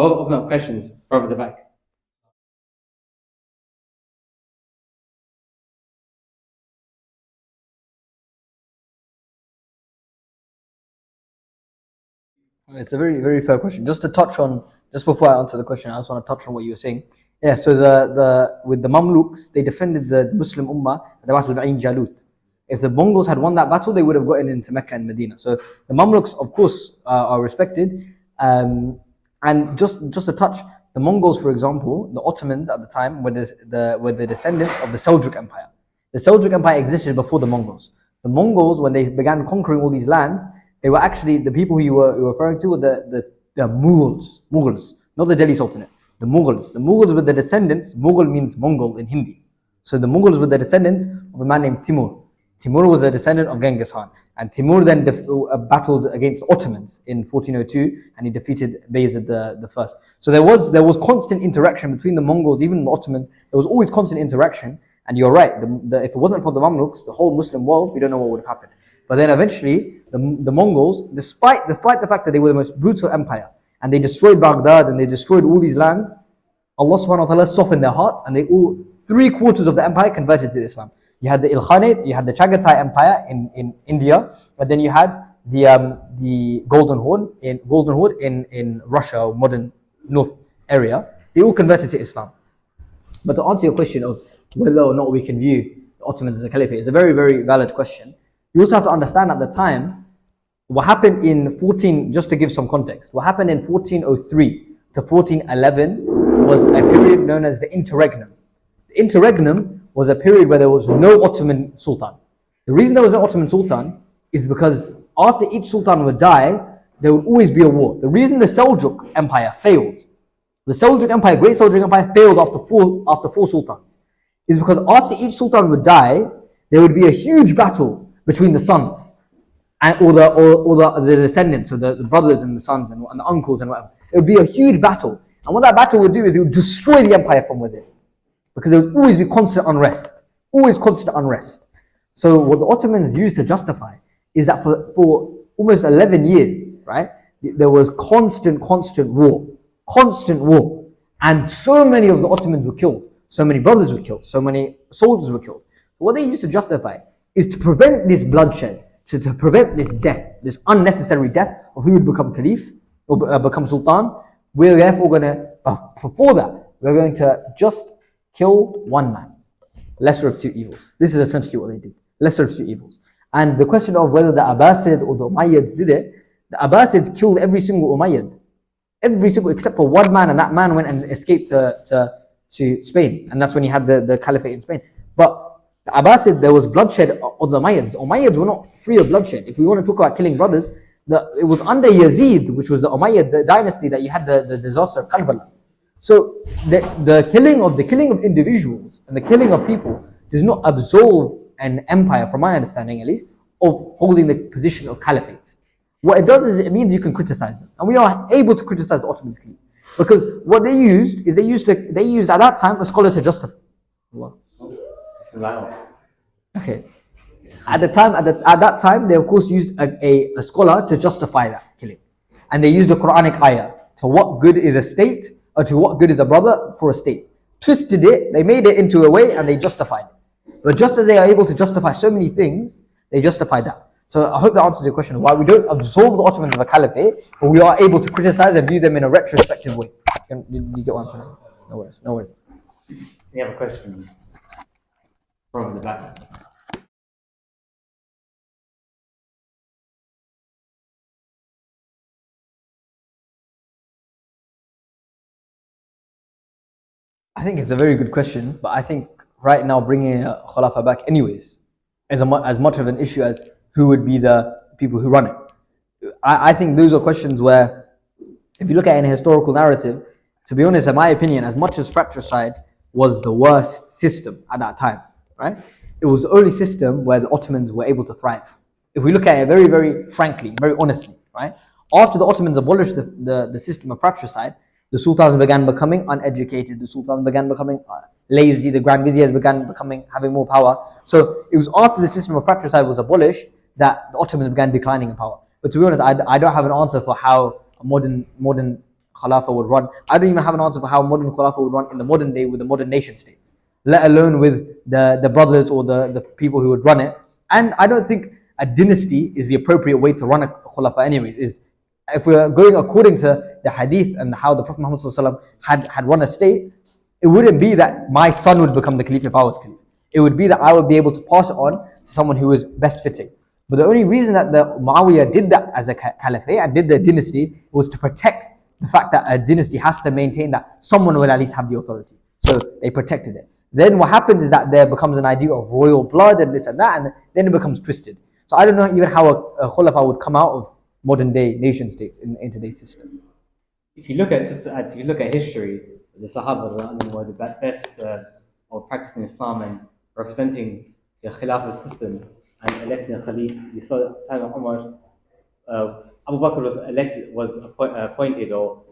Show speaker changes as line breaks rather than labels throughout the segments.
we'll open up questions from the back.
It's a very, very fair question. Just before I answer the question, I just want to touch on what you were saying. Yeah, so with the Mamluks, they defended the Muslim Ummah at the Battle of Ain Jalut. If the Mongols had won that battle, they would have gotten into Mecca and Medina. So the Mamluks, of course, are respected. And just to touch, the Mongols, for example, the Ottomans at the time were the descendants of the Seljuk Empire. The Seljuk Empire existed before the Mongols. The Mongols, when they began conquering all these lands, they were actually, the people who you were referring to were the Mughals, not the Delhi Sultanate, the Mughals. The Mughals were the descendants. Mughal means Mongol in Hindi. So the Mughals were the descendants of a man named Timur. Timur was a descendant of Genghis Khan. And Timur then battled against the Ottomans in 1402, and he defeated Bayezid the First. So there was constant interaction between the Mongols, even the Ottomans. There was always constant interaction. And you're right, if it wasn't for the Mamluks, the whole Muslim world, we don't know what would have happened. But then eventually, the Mongols, despite the fact that they were the most brutal empire, and they destroyed Baghdad and they destroyed all these lands, Allah subhanahu wa ta'ala softened their hearts, and they all, 3/4 of the empire converted to Islam. You had the Ilkhanate, you had the Chagatai Empire in India, but then you had the Golden Horde in Russia, or modern north area. They all converted to Islam. But to answer your question of whether or not we can view the Ottomans as a caliphate, is a very, very valid question. You also have to understand at the time, what happened just to give some context, what happened in 1403 to 1411 was a period known as the Interregnum. The Interregnum was a period where there was no Ottoman Sultan. The reason there was no Ottoman Sultan is because after each Sultan would die, there would always be a war. The reason the Seljuk Empire failed, the Seljuk Empire, Great Seljuk Empire failed after four Sultans, is because after each Sultan would die, there would be a huge battle between the sons or the descendants, so the brothers and the sons and the uncles and whatever. It would be a huge battle. And what that battle would do is it would destroy the empire from within. Because there would always be constant unrest. Always constant unrest. So what the Ottomans used to justify is that for almost 11 years, right, there was constant war. Constant war. And so many of the Ottomans were killed. So many brothers were killed. So many soldiers were killed. What they used to justify is to prevent this bloodshed, to prevent this death, this unnecessary death of who would become Khalif or become Sultan. We're therefore before that, we're going to just kill one man. Lesser of two evils. This is essentially what they did. Lesser of two evils. And the question of whether the Abbasid or the Umayyads did it, the Abbasids killed every single Umayyad. Every single, except for one man, and that man went and escaped to Spain. And that's when he had the Caliphate in Spain. But the Abbasid, there was bloodshed on the Umayyads. The Umayyads were not free of bloodshed. If we want to talk about killing brothers, it was under Yazid, which was the Umayyad dynasty, that you had the disaster of Karbala. So the killing of individuals and the killing of people does not absolve an empire, from my understanding at least, of holding the position of caliphate. What it does is it means you can criticize them, and we are able to criticize the Ottomans because what they used is they used at that time a scholar to justify. Okay. At that time, they of course used a scholar to justify that killing, and they used a Quranic ayah to what good is a state, or to what good is a brother for a state. Twisted it, they made it into a way, and they justified it. But just as they are able to justify so many things, they justify that. So I hope that answers your question. Why we don't absolve the Ottomans of a caliphate, but we are able to criticize and view them in a retrospective way. You get what I'm saying? No worries.
We have a question from the back.
I think it's a very good question, but I think right now bringing Khulafah back anyways is as much of an issue as who would be the people who run it. I think those are questions where, if you look at it in a historical narrative, to be honest, in my opinion, as much as fratricide was the worst system at that time, right? It was the only system where the Ottomans were able to thrive. If we look at it very, very frankly, very honestly, right? After the Ottomans abolished the system of fratricide, the sultans began becoming uneducated, the sultans began becoming lazy, the grand viziers began having more power. So it was after the system of fratricide was abolished that the Ottomans began declining in power. But to be honest, I don't have an answer for how a modern Khilafah would run. I don't even have an answer for how modern Khilafah would run in the modern day with the modern nation states, let alone with the brothers or the people who would run it. And I don't think a dynasty is the appropriate way to run a Khilafah anyways. Is if we're going according to the hadith and how the Prophet Muhammad had run a state, it wouldn't be that my son would become the Caliph if I was Caliph. It would be that I would be able to pass it on to someone who was best fitting. But the only reason that the Muawiyah did that as a caliphate and did the dynasty was to protect the fact that a dynasty has to maintain that someone will at least have the authority. So they protected it. Then what happens is that there becomes an idea of royal blood and this and that, and then it becomes twisted. So I don't know even how a Khulafah would come out of modern day nation states in today's system.
If you look at history, the Sahaba were the best of practicing Islam and representing the Khilafah system and electing a Khalif. You saw at the time of Umar, Abu Bakr was appointed or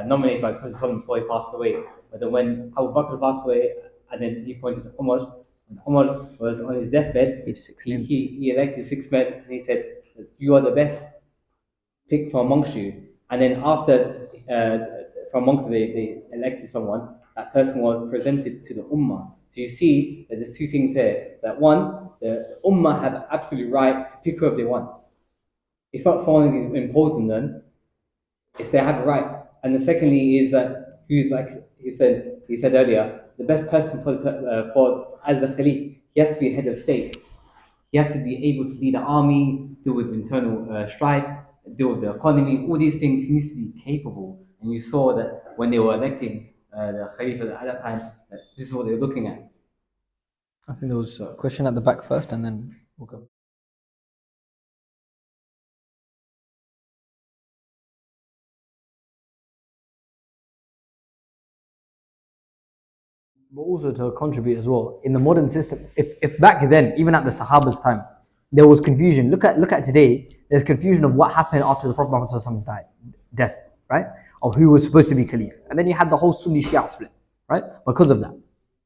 nominated by Prophet before he passed away. But then when Abu Bakr passed away, and then he appointed Umar, when Umar was on his deathbed, he elected 6 men, and he said, "You are the best pick from amongst you." And then after from amongst they elected someone, that person was presented to the Ummah. So you see that there's two things there. That one, the Ummah have absolute right to pick whoever they want. It's not someone who's imposing them, it's they have a right. And the secondly is that who's like he said earlier, the best person for as the Khalif, he has to be head of state. He has to be able to lead an army, deal with internal strife, deal with the economy, all these things. He needs to be capable. And you saw that when they were electing the Khalifa at that time, that this is what they were looking at.
I think there was a question at the back first, and then we'll go. But also to contribute as well, in the modern system, if back then, even at the Sahaba's time, there was confusion. Look at today, there's confusion of what happened after the Prophet Muhammad's death, right? Of who was supposed to be Caliph. And then you had the whole Sunni Shia split, right? Because of that.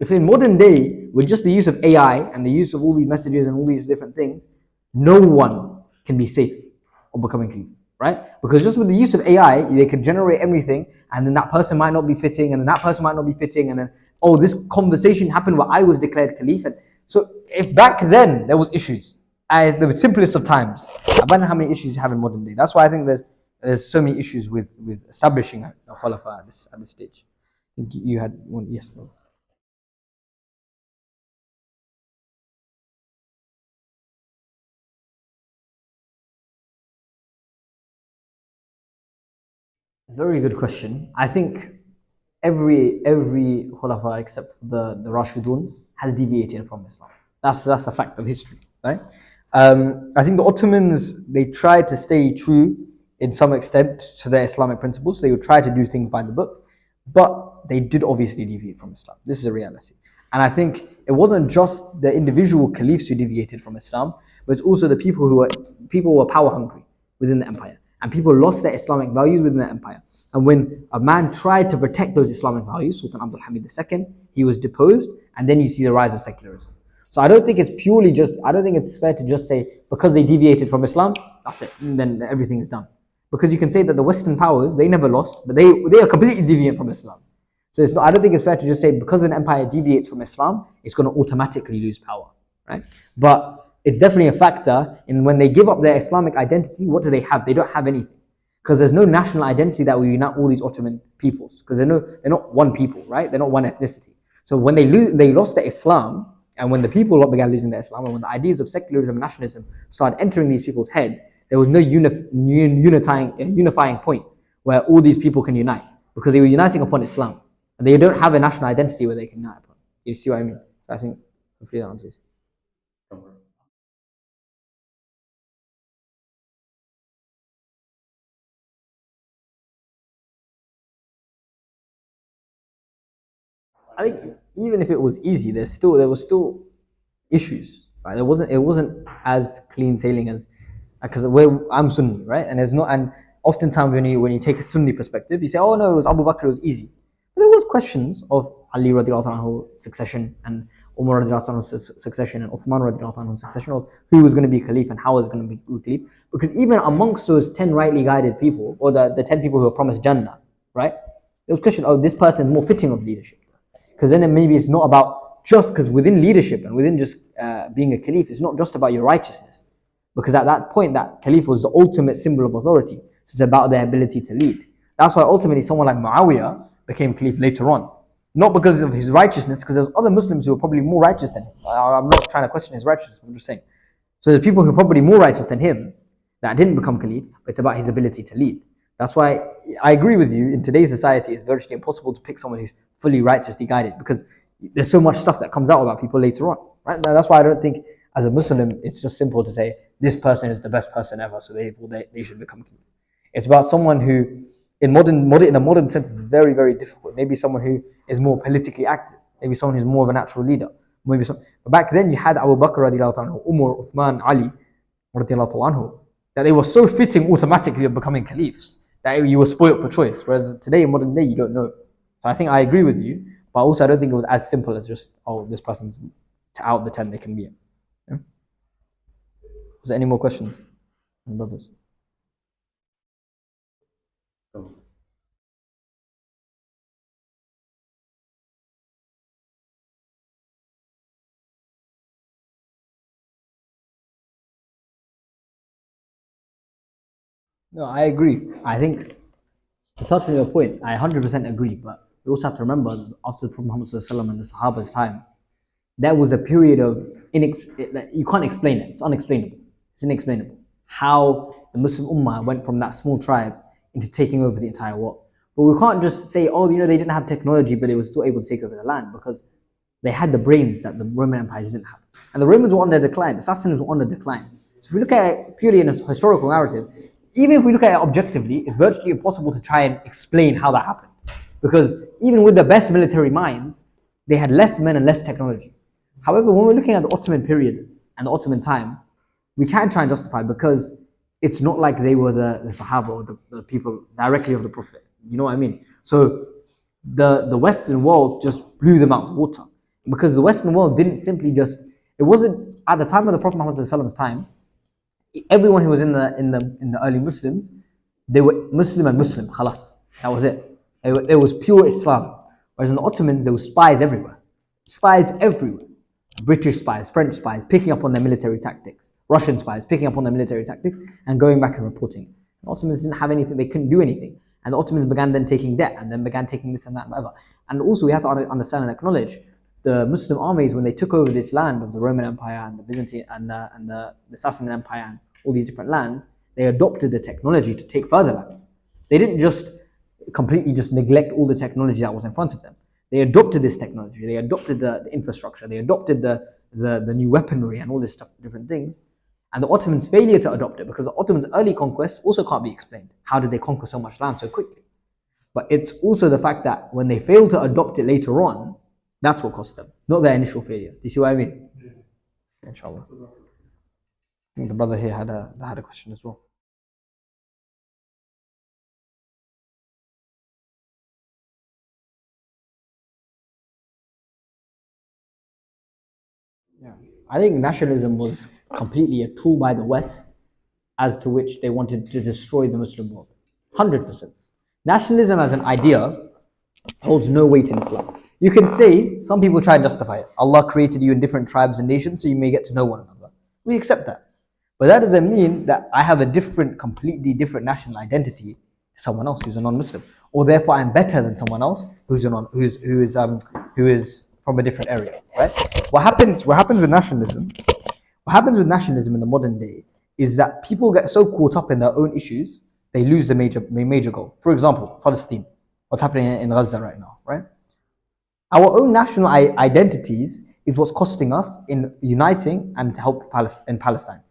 If in modern day, with just the use of AI and the use of all these messages and all these different things, no one can be safe of becoming Caliph, right? Because just with the use of AI, they could generate everything, and then that person might not be fitting, and then that person might not be fitting, and then, oh, this conversation happened where I was declared Caliph. And so if back then there was issues, at the simplest of times, I wonder how many issues you have in modern day. That's why I think there's so many issues with establishing a Khulafah at this stage. I think you had one, yes, no. Very good question. I think every Khulafa except for the Rashidun has deviated from Islam. That's a fact of history, right? I think the Ottomans, they tried to stay true in some extent to their Islamic principles. They would try to do things by the book, but they did obviously deviate from Islam. This is a reality. And I think it wasn't just the individual caliphs who deviated from Islam, but it's also the people who were power hungry within the empire. And people lost their Islamic values within the empire. And when a man tried to protect those Islamic values, Sultan Abdul Hamid II, he was deposed, and then you see the rise of secularism. So I don't think it's fair to just say, because they deviated from Islam, that's it, and then everything is done. Because you can say that the Western powers, they never lost, but they are completely deviant from Islam. So I don't think it's fair to just say, because an empire deviates from Islam, it's going to automatically lose power, right? But it's definitely a factor in when they give up their Islamic identity, what do they have? They don't have anything. Because there's no national identity that will unite all these Ottoman peoples. Because they're not one people, right? They're not one ethnicity. So when they lost their Islam, and when the people began losing their Islam, and when the ideas of secularism and nationalism started entering these people's head, there was no unifying point where all these people can unite. Because they were uniting upon Islam. And they don't have a national identity where they can unite upon. You see what I mean? So I think hopefully that answers. I think even if it was easy, there was still issues. Right? It wasn't as clean sailing as, because I'm Sunni, right? And oftentimes when you take a Sunni perspective, you say, oh no, it was Abu Bakr, it was easy. But there was questions of Ali radiallahu anhu succession, and Umar radiallahu anhu's succession, and Uthman radiallahu anhu's succession, of who was going to be Khalif and how was going to be Khalif. Because even amongst those 10 rightly guided people, or the 10 people who were promised Jannah, right? There was a question, oh, this person is more fitting of leadership. Because then maybe it's not about just, because within leadership and within just being a caliph, it's not just about your righteousness. Because at that point, that caliph was the ultimate symbol of authority. So it's about their ability to lead. That's why ultimately someone like Muawiyah became caliph later on. Not because of his righteousness, because there's other Muslims who were probably more righteous than him. I'm not trying to question his righteousness, I'm just saying. So there's people who are probably more righteous than him that didn't become caliph, but it's about his ability to lead. That's why I agree with you, in today's society it's virtually impossible to pick someone who's fully righteously guided, because there's so much stuff that comes out about people later on, right? Now, that's why I don't think as a Muslim it's just simple to say this person is the best person ever, so they should become caliph. It's about someone who in a modern sense is very, very difficult. Maybe someone who is more politically active, maybe someone who's more of a natural leader. But back then you had Abu Bakr radiallahu anhu, Umar, Uthman, Ali radiallahu anhu, that they were so fitting automatically of becoming caliphs that you were spoilt for choice. Whereas today, in modern day, you don't know. So I think I agree with you, but also I don't think it was as simple as just, oh, this person's out of the 10 they can be in. Yeah? Was there any more questions, brothers? No, I agree. I think, to touch on your point, I 100% agree, but you also have to remember that after the Prophet Muhammad and the Sahaba's time, there was a period of, you can't explain it, it's unexplainable. It's inexplainable. How the Muslim Ummah went from that small tribe into taking over the entire world. But we can't just say, oh, they didn't have technology, but they were still able to take over the land, because they had the brains that the Roman empires didn't have. And the Romans were on their decline, the Sassanids were on the decline. So if we look at it purely in a historical narrative, even if we look at it objectively, it's virtually impossible to try and explain how that happened. Because even with the best military minds, they had less men and less technology. However, when we're looking at the Ottoman period and the Ottoman time, we can try and justify, because it's not like they were the Sahaba or the people directly of the Prophet. You know what I mean? So the Western world just blew them out of the water. Because the Western world didn't simply just, it wasn't, at the time of the Prophet Muhammad's time, everyone who was in the early Muslims, they were Muslim and Muslim, khalas. That was it. It was pure Islam. Whereas in the Ottomans, there were spies everywhere. Spies everywhere. British spies, French spies, picking up on their military tactics. Russian spies, picking up on their military tactics and going back and reporting. The Ottomans didn't have anything, they couldn't do anything. And the Ottomans began then taking debt, and then began taking this and that and whatever. And also we have to understand and acknowledge, the Muslim armies, when they took over this land of the Roman Empire and the Byzantine and the Sassanid Empire and all these different lands, they adopted the technology to take further lands. They didn't just completely just neglect all the technology that was in front of them. They adopted this technology, they adopted the infrastructure, they adopted the new weaponry and all this stuff, different things. And the Ottomans' failure to adopt it, because the Ottomans' early conquests also can't be explained. How did they conquer so much land so quickly? But it's also the fact that when they failed to adopt it later on, that's what cost them, not their initial failure. Do you see what I mean? Yeah. Inshallah. I think the brother here had a question as well. Yeah. I think nationalism was completely a tool by the West as to which they wanted to destroy the Muslim world. 100%. Nationalism as an idea holds no weight in Islam. You can say, some people try and justify it. Allah created you in different tribes and nations so you may get to know one another. We accept that. But that doesn't mean that I have a completely different national identity to someone else who's a non-Muslim. Or therefore I'm better than someone else who is from a different area, right? What happens with nationalism? What happens with nationalism in the modern day is that people get so caught up in their own issues, they lose the major goal. For example, Palestine, what's happening in Gaza right now, right? Our own national identities is what's costing us in uniting and to help in Palestine.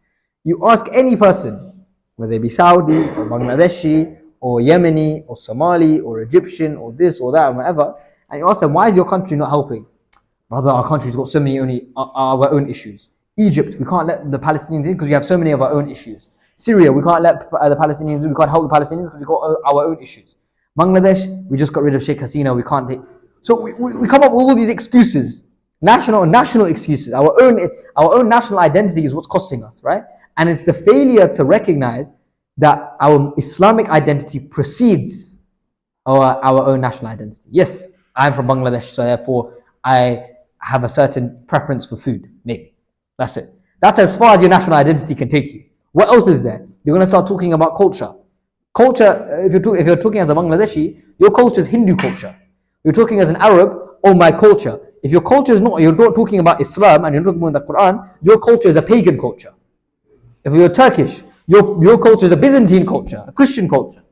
You ask any person, whether they be Saudi or Bangladeshi or Yemeni or Somali or Egyptian or this or that or whatever, and you ask them, why is your country not helping? Brother, our country's got so many our own issues. Egypt, we can't let the Palestinians in because we have so many of our own issues. Syria, we can't let the Palestinians in, we can't help the Palestinians because we've got our own issues. Bangladesh, we just got rid of Sheikh Hasina, we can't take. So we come up with all these excuses, national excuses. Our own national identity is what's costing us, right? And it's the failure to recognize that our Islamic identity precedes our own national identity. Yes, I'm from Bangladesh, so therefore I have a certain preference for food. Maybe that's it. That's as far as your national identity can take you. What else is there? You're going to start talking about culture. Culture. If you're talking as a Bangladeshi, your culture is Hindu culture. You're talking as an Arab, oh my culture. If your culture is not, you're not talking about Islam and you're not talking about the Quran, your culture is a pagan culture. If you're Turkish, your culture is a Byzantine culture, a Christian culture.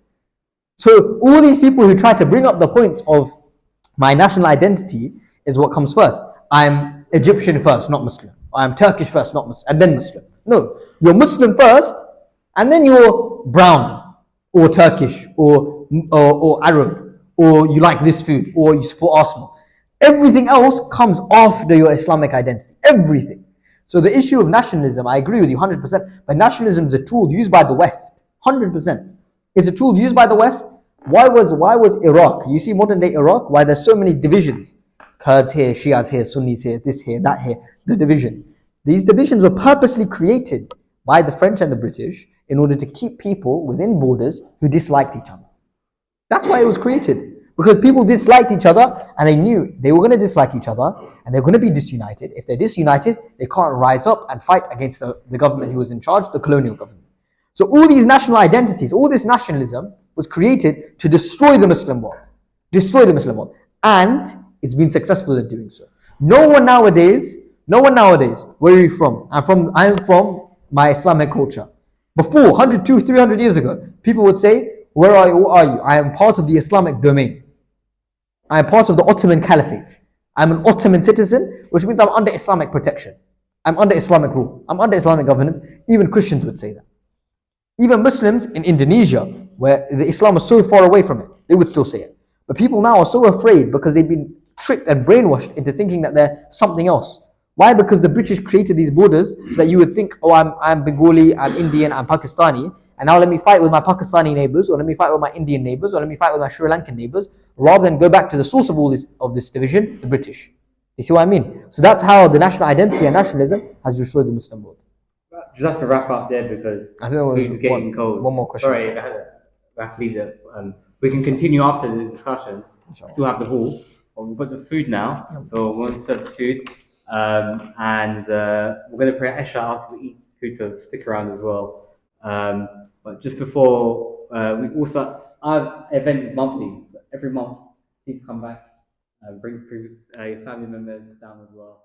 So all these people who try to bring up the points of my national identity is what comes first. I'm Egyptian first, not Muslim. I'm Turkish first, not Muslim, and then Muslim. No, you're Muslim first, and then you're brown, or Turkish, or Arab, or you like this food, or you support Arsenal. Everything else comes after your Islamic identity. Everything. So the issue of nationalism, I agree with you 100%, but nationalism is a tool used by the West, 100%. It's a tool used by the West. Why was Iraq? You see modern day Iraq, why there's so many divisions. Kurds here, Shias here, Sunnis here, this here, that here, the divisions. These divisions were purposely created by the French and the British in order to keep people within borders who disliked each other. That's why it was created. Because people disliked each other and they knew they were going to dislike each other and they're going to be disunited. If they're disunited, they can't rise up and fight against the government who was in charge, the colonial government. So all these national identities, all this nationalism was created to destroy the Muslim world. Destroy the Muslim world. And it's been successful in doing so. No one nowadays, where are you from? I'm from my Islamic culture. Before, 100, 200, 300 years ago, people would say, where are you? What are you? I am part of the Islamic domain. I am part of the Ottoman Caliphate. I'm an Ottoman citizen, which means I'm under Islamic protection. I'm under Islamic rule. I'm under Islamic governance. Even Christians would say that. Even Muslims in Indonesia, where the Islam is so far away from it, they would still say it. But people now are so afraid because they've been tricked and brainwashed into thinking that they're something else. Why? Because the British created these borders so that you would think, oh, I'm Bengali, I'm Indian, I'm Pakistani, and now let me fight with my Pakistani neighbors, or let me fight with my Indian neighbors, or let me fight with my Sri Lankan neighbors, rather than go back to the source of all this division, the British. You see what I mean? So that's how the national identity and nationalism has destroyed the Muslim world.
Just have to wrap up there because
I think
it's getting cold.
One more question.
Sorry, I have to leave it. We can continue after the discussion. We still have the ball. But we've got the food now, so we're going to serve the food. And we're going to pray Isha after we eat food, so stick around as well. But just before, we also, our event is monthly. So every month, please come back, bring your family members down as well.